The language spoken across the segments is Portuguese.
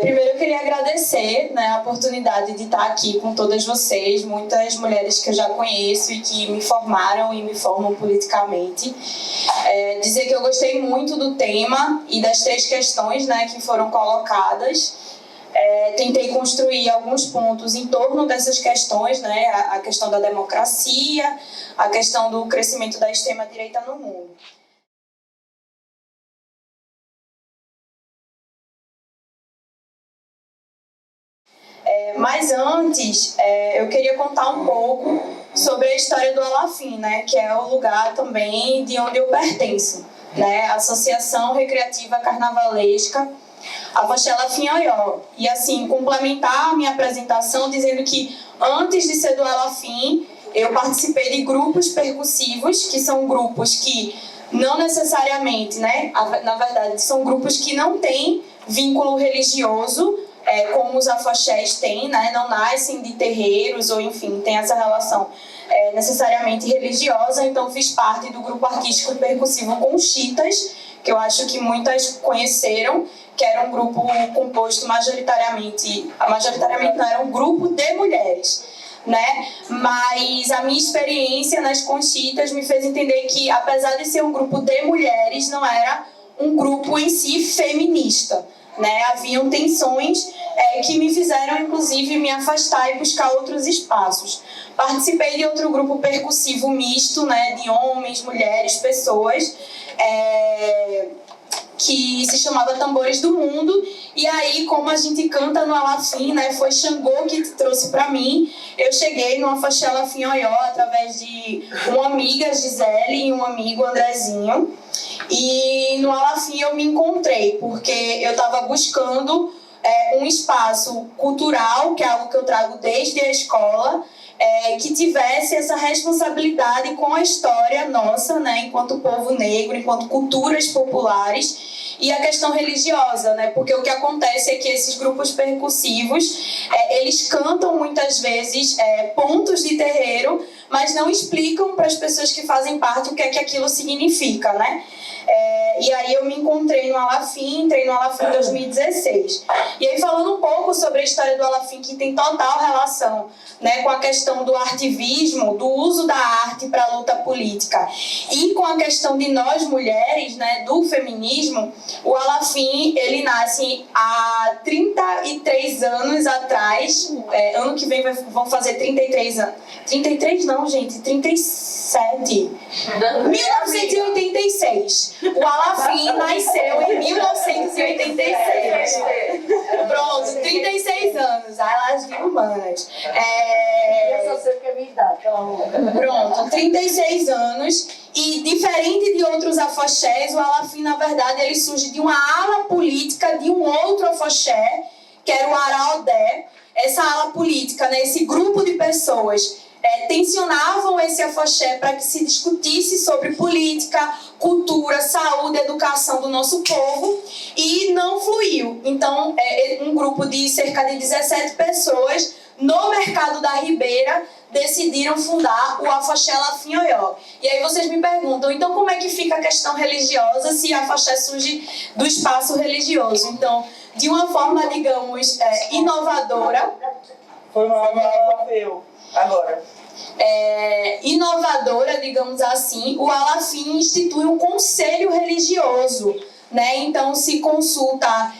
Primeiro eu queria agradecer, né, a oportunidade de estar aqui com todas vocês, muitas mulheres que eu já conheço e que me formaram e me formam politicamente. Dizer que eu gostei muito do tema e das 3 questões, né, que foram colocadas. Tentei construir alguns pontos em torno dessas questões, né, a questão da democracia, a questão do crescimento da extrema-direita no mundo. Mas antes, eu queria contar um pouco sobre a história do Alafim, né, que é o lugar também de onde eu pertenço, né, Associação Recreativa Carnavalesca Afoxé Alafim Oió. E assim, complementar a minha apresentação dizendo que antes de ser do Alafim, eu participei de grupos percussivos, que são grupos que não necessariamente, né, na verdade, são grupos que não têm vínculo religioso, como os afoxés têm, né, não nascem de terreiros ou, enfim, tem essa relação necessariamente religiosa. Então, fiz parte do grupo artístico percussivo Conchitas, que eu acho que muitas conheceram, que era um grupo composto majoritariamente não, era um grupo de mulheres, né? Mas a minha experiência nas Conchitas me fez entender que, apesar de ser um grupo de mulheres, não era um grupo em si feminista, né? Haviam tensões que me fizeram, inclusive, me afastar e buscar outros espaços. Participei de outro grupo percussivo misto, né, de homens, mulheres, pessoas, que se chamava Tambores do Mundo. E aí, como a gente canta no Alafim, né, foi Xangô que trouxe para mim. Eu cheguei no Afoxé Alafim Oió através de uma amiga, Gisele, e um amigo, Andrezinho. E no Alafim eu me encontrei, porque eu estava buscando um espaço cultural, que é algo que eu trago desde a escola, que tivesse essa responsabilidade com a história nossa, né, enquanto povo negro, enquanto culturas populares, e a questão religiosa, né, porque o que acontece é que esses grupos percussivos, eles cantam muitas vezes pontos de terreiro, mas não explicam para as pessoas que fazem parte o que é que aquilo significa, né? E aí eu me encontrei no Alafim, entrei no Alafim em 2016. E aí, falando um pouco sobre a história do Alafim, que tem total relação, né, com a questão do artivismo, do uso da arte para a luta política, e com a questão de nós mulheres, né, do feminismo, o Alafim, ele nasce há 33 anos atrás. Ano que vem vão fazer 33 anos. 33 não, gente, 37. 1986. O Alafim nasceu em 1986. Pronto, 36 anos. Ai, elas de humanas. Eu só sei que é minha idade. Pronto, 36 anos. E diferente de outros afoxés, o Alafim, na verdade, ele surge de uma ala política de um outro afoxé, que era o Araodé. Essa ala política, né, esse grupo de pessoas tensionavam esse afoxé para que se discutisse sobre política, cultura, saúde, educação do nosso povo, e não fluiu. Então, um grupo de cerca de 17 pessoas no Mercado da Ribeira decidiram fundar o Afoxé Alafim Oió. E aí vocês me perguntam, então como é que fica a questão religiosa se a afoxé surge do espaço religioso? Então, de uma forma, digamos, inovadora... Foi uma eu. Agora. Inovadora, digamos assim, o Alafim institui um conselho religioso, né? Então se consulta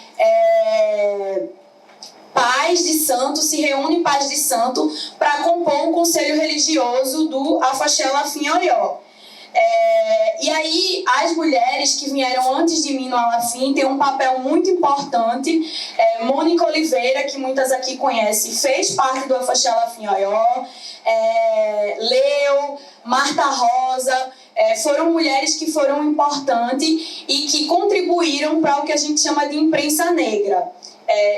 pais de santo, se reúnem pais de santo para compor o conselho religioso do Afoxé Alafim Oió. E aí, as mulheres que vieram antes de mim no Alafim têm um papel muito importante. Mônica Oliveira, que muitas aqui conhecem, fez parte do Afoxé Alafim Oió. Leo, Marta Rosa, foram mulheres que foram importantes e que contribuíram para o que a gente chama de imprensa negra.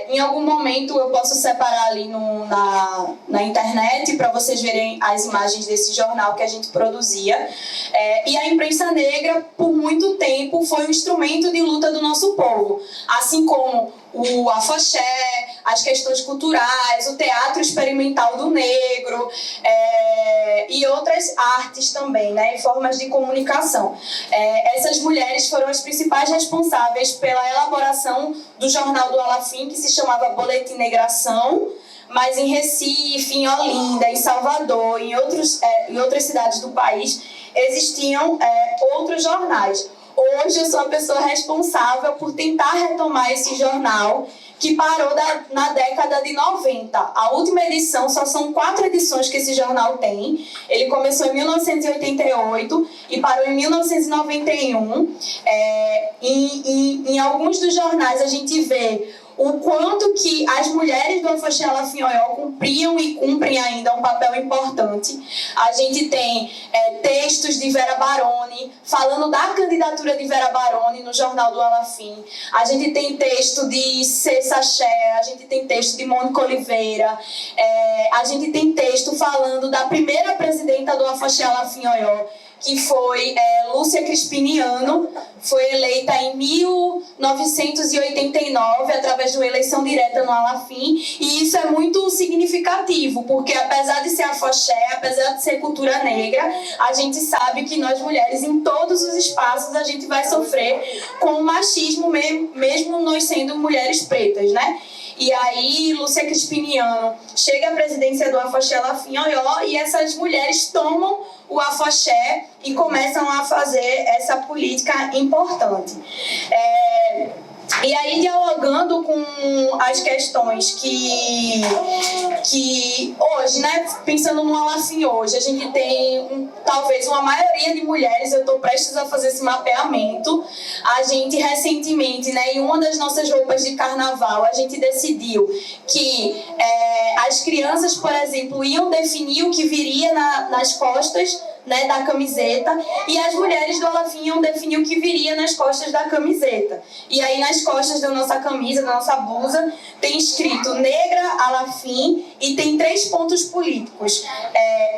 Em algum momento eu posso separar ali na internet para vocês verem as imagens desse jornal que a gente produzia. E a imprensa negra, por muito tempo, foi um instrumento de luta do nosso povo. Assim como o afoxé, as questões culturais, o teatro experimental do negro, e outras artes também, né, e formas de comunicação. Essas mulheres foram as principais responsáveis pela elaboração do jornal do Alafim, que se chamava Boletim Negração, mas em Recife, em Olinda, em Salvador, em outras cidades do país, existiam outros jornais. Hoje eu sou a pessoa responsável por tentar retomar esse jornal, que parou na década de 90. A última edição, só são 4 edições que esse jornal tem. Ele começou em 1988 e parou em 1991. Em alguns dos jornais a gente vê o quanto que as mulheres do Afoxé Alafim Oió cumpriam e cumprem ainda um papel importante. A gente tem textos de Vera Baroni, falando da candidatura de Vera Baroni no Jornal do Alafim. A gente tem texto de Cessa Ché, a gente tem texto de Mônica Oliveira, a gente tem texto falando da primeira presidenta do Afoxé Alafim Oió, que foi Lúcia Crispiniano, foi eleita em 1989 através de uma eleição direta no Alafim, e isso é muito significativo, porque apesar de ser afoxé, apesar de ser cultura negra, a gente sabe que nós mulheres, em todos os espaços, a gente vai sofrer com o machismo, mesmo nós sendo mulheres pretas, né? E aí, Lúcia Crispiniano chega à presidência do Afoxé Alafim Oió e essas mulheres tomam o afoxé e começam a fazer essa política importante. E aí, dialogando com as questões que hoje, né, pensando no Alafim hoje, a gente tem talvez uma maioria de mulheres, eu estou prestes a fazer esse mapeamento. A gente recentemente, né, em uma das nossas roupas de carnaval, a gente decidiu que as crianças, por exemplo, iam definir o que viria nas costas, né, da camiseta, e as mulheres do Alafim iam definir o que viria nas costas da camiseta. E aí nas costas da nossa camisa, da nossa blusa, tem escrito Negra Alafim e tem 3 pontos políticos.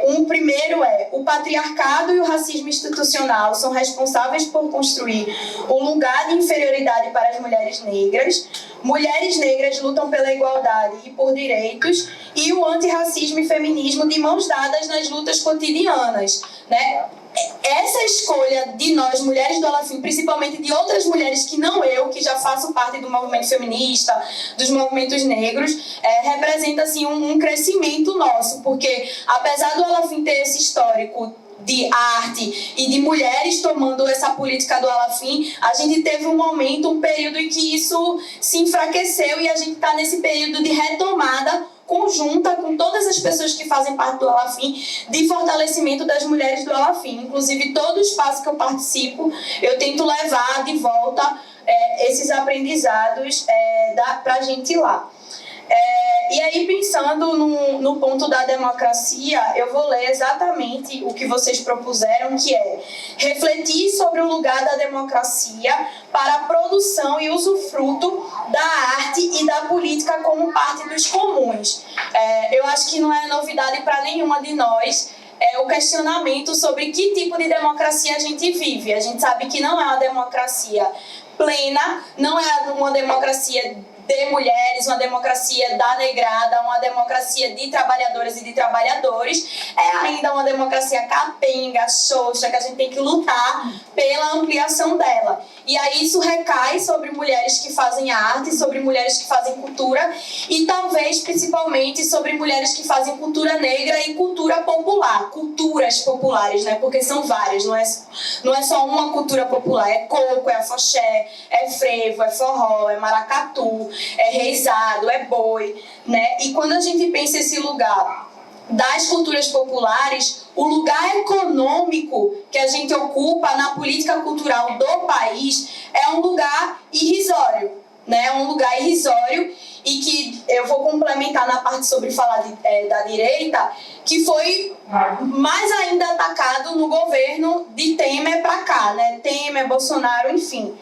Um primeiro o patriarcado e o racismo institucional são responsáveis por construir um lugar de inferioridade para as mulheres negras. Mulheres negras lutam pela igualdade e por direitos, e o antirracismo e feminismo de mãos dadas nas lutas cotidianas, né? Essa escolha de nós, mulheres do Alafim, principalmente de outras mulheres que não eu, que já faço parte do movimento feminista, dos movimentos negros, representa assim, um crescimento nosso, porque apesar do Alafim ter esse histórico de arte e de mulheres tomando essa política do Alafim, a gente teve um momento, um período em que isso se enfraqueceu, e a gente está nesse período de retomada conjunta com todas as pessoas que fazem parte do Alafim, de fortalecimento das mulheres do Alafim. Inclusive, todo espaço que eu participo, eu tento levar de volta esses aprendizados para a gente ir lá. E aí, pensando no ponto da democracia, eu vou ler exatamente o que vocês propuseram, que é refletir sobre o lugar da democracia para a produção e usufruto da arte e da política como parte dos comuns. Eu acho que não é novidade para nenhuma de nós o questionamento sobre que tipo de democracia a gente vive. A gente sabe que não é uma democracia plena, não é uma democracia de mulheres, uma democracia da negrada, uma democracia de trabalhadoras e de trabalhadores, é ainda uma democracia capenga, xoxa, que a gente tem que lutar pela ampliação dela. E aí isso recai sobre mulheres que fazem arte, sobre mulheres que fazem cultura, e talvez principalmente sobre mulheres que fazem cultura negra e cultura popular, culturas populares, né? Porque são várias, não é só uma cultura popular, é coco, é afoxé, é frevo, é forró, é maracatu, é reizado, é boi, né? E quando a gente pensa esse lugar das culturas populares, o lugar econômico que a gente ocupa na política cultural do país é um lugar irrisório, né? É um lugar irrisório, e que eu vou complementar na parte sobre falar da direita, que foi mais ainda atacado no governo de Temer para cá, né? Temer, Bolsonaro, enfim.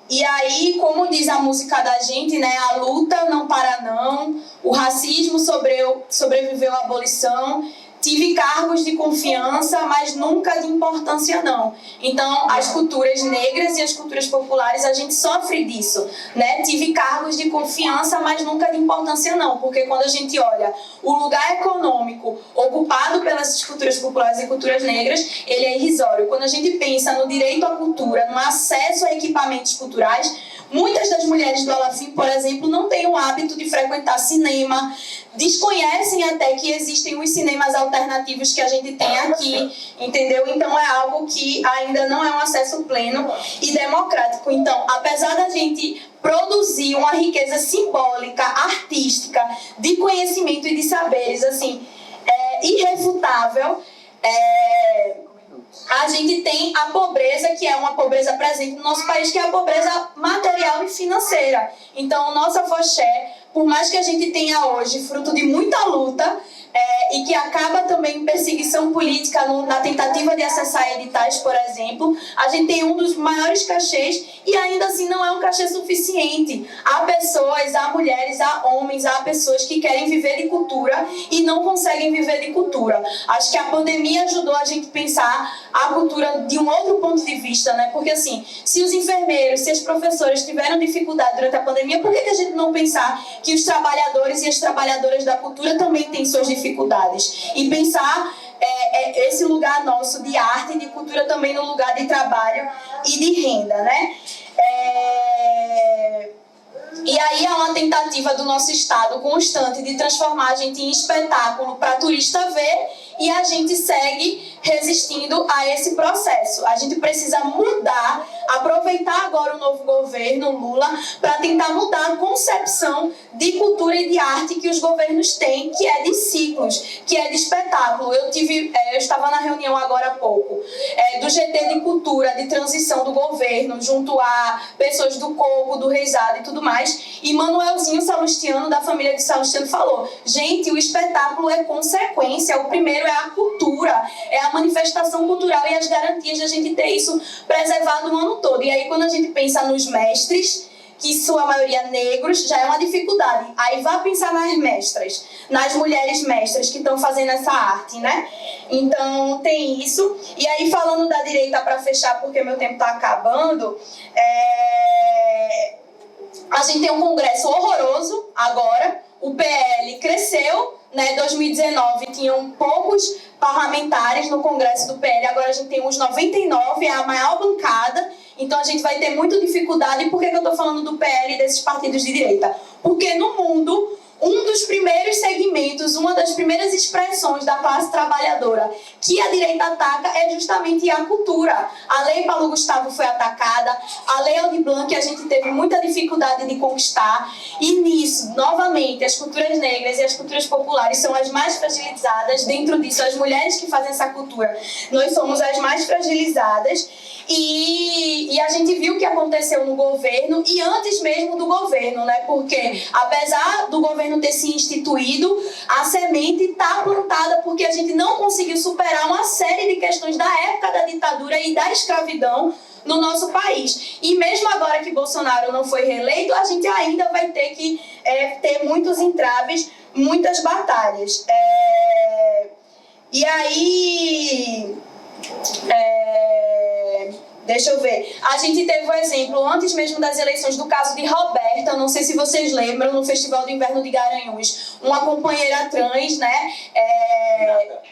E aí, como diz a música da gente, né, a luta não para não, o racismo sobreviveu à abolição, tive cargos de confiança, mas nunca de importância não. Então, as culturas negras e as culturas populares, a gente sofre disso, né? Tive cargos de confiança, mas nunca de importância não, porque quando a gente olha o lugar econômico ocupado pelas culturas populares e culturas negras, ele é irrisório. Quando a gente pensa no direito à cultura, no acesso a equipamentos culturais, muitas das mulheres do Alafim, por exemplo, não têm o hábito de frequentar cinema, desconhecem até que existem os cinemas alternativos que a gente tem aqui, entendeu? Então é algo que ainda não é um acesso pleno e democrático. Então, apesar da gente produzir uma riqueza simbólica, artística, de conhecimento e de saberes, assim, irrefutável, a gente tem a pobreza, que é uma pobreza presente no nosso país, que é a pobreza material e financeira. Então, o nosso afoxé, por mais que a gente tenha hoje fruto de muita luta, e que acaba também em perseguição política na tentativa de acessar editais, por exemplo, a gente tem um dos maiores cachês e ainda assim não é um cachê suficiente. Há pessoas, há mulheres, há homens, há pessoas que querem viver de cultura e não conseguem viver de cultura. Acho que a pandemia ajudou a gente a pensar a cultura de um outro ponto de vista, né? Porque assim, se os enfermeiros, se as professoras tiveram dificuldade durante a pandemia, por que a gente não pensar que os trabalhadores e as trabalhadoras da cultura também têm suas dificuldades? E pensar esse lugar nosso de arte e de cultura também no lugar de trabalho e de renda, né? E aí há uma tentativa do nosso Estado constante de transformar a gente em espetáculo para turista ver, e a gente segue resistindo a esse processo. A gente precisa mudar, aproveitar agora o novo governo Lula para tentar mudar a concepção de cultura e de arte que os governos têm, que é de ciclos, que é de espetáculo. Eu estava na reunião agora há pouco do GT de Cultura, de transição do governo, junto a pessoas do Corpo, do Reisado e tudo mais, e Manuelzinho Salustiano, da família de Salustiano, falou: gente, o espetáculo é consequência, o primeiro é a cultura, é a manifestação cultural e as garantias de a gente ter isso preservado o ano todo. E aí quando a gente pensa nos mestres, que sua maioria negros, já é uma dificuldade. Aí vá pensar nas mestras, nas mulheres mestras que estão fazendo essa arte, né? Então tem isso. E aí falando da direita, para fechar, porque meu tempo está acabando, a gente tem um congresso horroroso agora. O PL cresceu, né? 2019 tinham poucos parlamentares no congresso do PL, agora a gente tem uns 99, é a maior bancada. Então a gente vai ter muita dificuldade. E por que eu estou falando do PL e desses partidos de direita? Porque no mundo, um dos primeiros segmentos, uma das primeiras expressões da classe trabalhadora que a direita ataca é justamente a cultura. A Lei Paulo Gustavo foi atacada, a Lei Aldir Blanc a gente teve muita dificuldade de conquistar, e nisso, novamente, as culturas negras e as culturas populares são as mais fragilizadas. Dentro disso, as mulheres que fazem essa cultura, nós somos as mais fragilizadas. E a gente viu o que aconteceu no governo e antes mesmo do governo, né? Porque apesar do governo ter se instituído, a semente está plantada, porque a gente não conseguiu superar uma série de questões da época da ditadura e da escravidão no nosso país. E mesmo agora que Bolsonaro não foi reeleito, a gente ainda vai ter que ter muitos entraves, muitas batalhas. E aí... deixa eu ver. A gente teve um exemplo, antes mesmo das eleições, do caso de Roberta, não sei se vocês lembram, no Festival de Inverno de Garanhuns, uma companheira trans, né?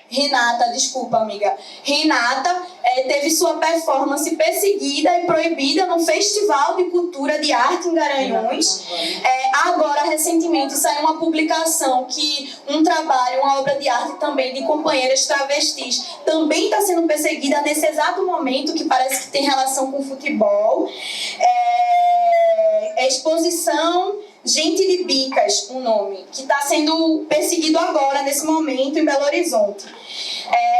Renata, desculpa, amiga. Renata teve sua performance perseguida e proibida no Festival de Cultura de Arte em Garanhuns. Agora, recentemente, saiu uma publicação que um trabalho, uma obra de arte também de companheiras travestis também está sendo perseguida nesse exato momento, que parece que tem relação com futebol. Exposição Gente de Bicas, o nome, que está sendo perseguido agora, nesse momento, em Belo Horizonte.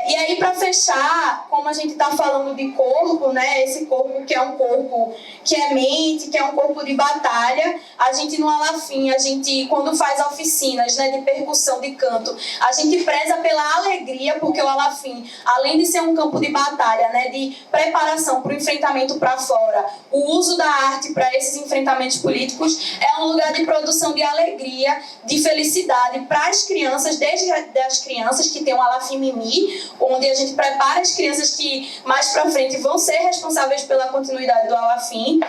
E aí, para fechar, como a gente está falando de corpo, né, esse corpo que é um corpo que é mente, que é um corpo de batalha, a gente no Alafim, a gente, quando faz oficinas, né, de percussão, de canto, a gente preza pela alegria, porque o Alafim, além de ser um campo de batalha, né, de preparação para o enfrentamento para fora, o uso da arte para esses enfrentamentos posicionamentos políticos, é um lugar de produção de alegria, de felicidade para as crianças, desde as crianças que tem o Alafim Mimi, onde a gente prepara as crianças que mais para frente vão ser responsáveis pela continuidade do Alafim.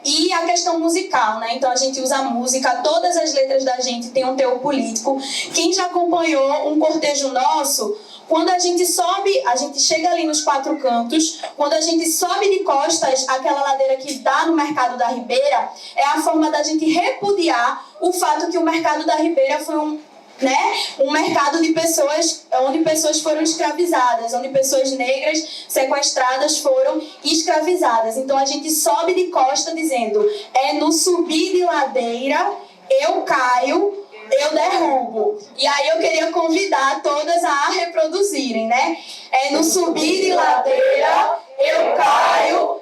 E a questão musical, né? Então a gente usa a música, todas as letras da gente têm um teor político. Quem já acompanhou um cortejo nosso, quando a gente sobe, a gente chega ali nos 4 cantos, quando a gente sobe de costas, aquela ladeira que dá no Mercado da Ribeira, é a forma da gente repudiar o fato que o Mercado da Ribeira foi um mercado de pessoas, onde pessoas foram escravizadas, onde pessoas negras sequestradas foram escravizadas. Então a gente sobe de costa dizendo, é no subir de ladeira, eu caio, eu derrubo. E aí eu queria convidar todas a reproduzirem, né? É no subir de ladeira, eu caio,